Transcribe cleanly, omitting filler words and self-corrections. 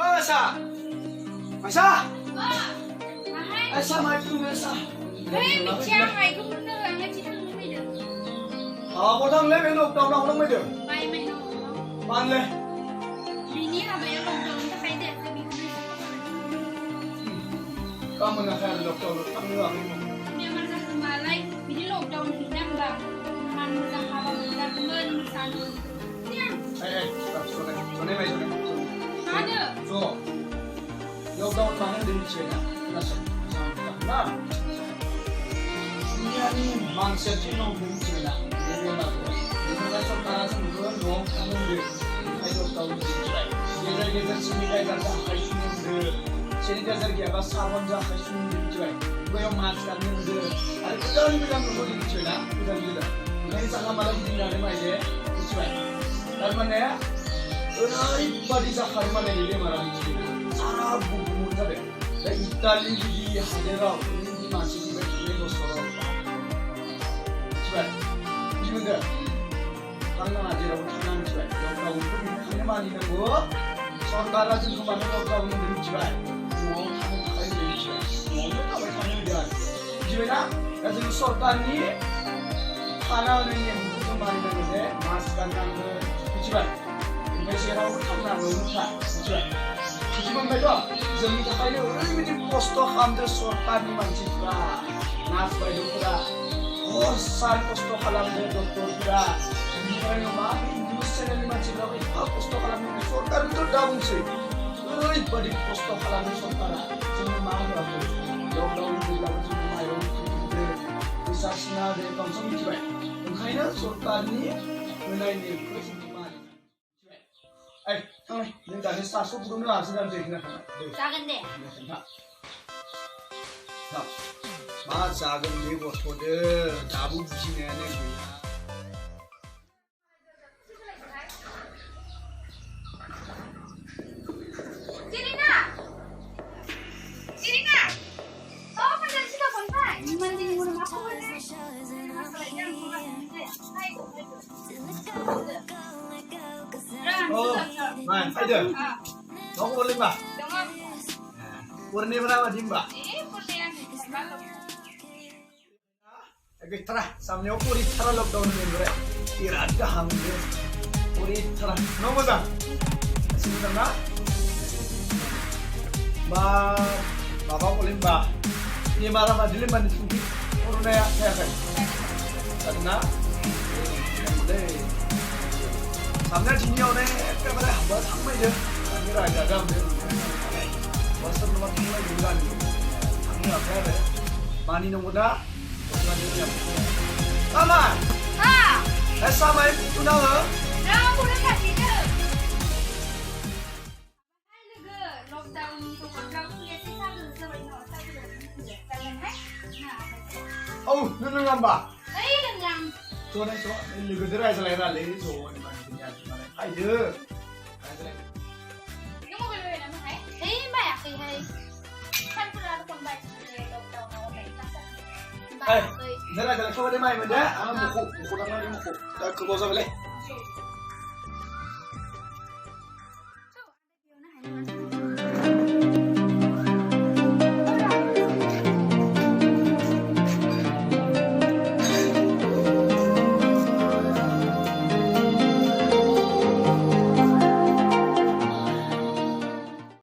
Masa, masa. Mahal. Asa mai pun masa. Hei, bicara mai tu mana? Angkat cina tu mai dah. Aku dah le, belok tahu nak mai dah. Mai mai tu. Man le. Bini apa yang lockdown tu kai dah tapi. Kamu nak kaya belok tahu, kamu nak ni. Dia mana Malay, bini lockdown ni dah. Man dah apa dah men sana. Ni. Sone mai sone. Ada. So, lockdown mana dari China? Nasa. Nah. Ini manusia Cina dari China. Dia mana? Dia so cara semua dong kamu deh. Ayo tahu ni. Gezer sini kaya kerja kayu ni. Sini kerja apa sabun jah kayu ni jual. Gua yang mask kan ni deh. Ada kita ni bilang dulu di China, bilang kita. Ini sangat malam tinggal di mana je? Jual. Dan mana ya? Badi Sahary mana ni malam ini? Sarap buku muda deh. Dan Itali di Hadera ini masih di Belanda sorang. Coba, ini muda. Karena aja orang kanan coba. Lockdown itu ini mana ni gua? Sorang aja tu mana lockdown ini coba. Mau kamu kaya ni coba. Mau tu apa kamu dia? Coba na, kalau sorang ni, kana ni yang tu mana ni deh? Mask kan coba. Saya tahu karena lupa, cuy. Cuma mereka jami tak ada orang ini posto hamil sortan di Manchester, nas bayu pula. Oh, sal posto kalam de doktor pula. Ini orang mana Indonesia ni Manchester ini posto kalam de sortan itu daun sih. Badi posto kalam de sortan. Cuma mana berapa? Lockdown itu daun sih mayu. Bisa sih de konsumsi cuy. Mungkin sortan ni menai ni kerja. Thôi, nhưng cả cái sa sút cũng là sẽ làm gì nè? Jangan deh. Nào, mà 작은 게 뭐거든? 나무 부시네 내 뭐야? Sirina, Sirina, kau mana sih kau kontak? Mana jadi mula aku mana? Oh, man, ada. Kamu boleh mbak? Purni berapa di mbak? Terah, samnya puri terah lockdown ni ber. Tiada hamil, puri terah. Nomor dah. Sini tengah. Bapak boleh mbak? Ini malam adilin mana sini? Purni ya saya kan. Karena boleh. Samnya sini orang ni pada buat apa je? Kami raja dah boleh. Pasal nomor ni lagi bulan ni. Kami apa ya? Mani nomor dah. Mama. Ah. Sama itu nama. Nama boleh tak sini? Hai lega. Lockdown tu lockdown tu ya sih sama sebab ni. Kalian hai? Oh, nunung lamba. Lengang. Coba ini lega derai selera lagi so. Hai deh. Ini mau beli nama hai? Hei, banyak sih hai. Kan sudah ada pembaik lockdown awal dari pasar. Zara kau ada mai mana? Buku nama ni buku. Tak kau bawa boleh.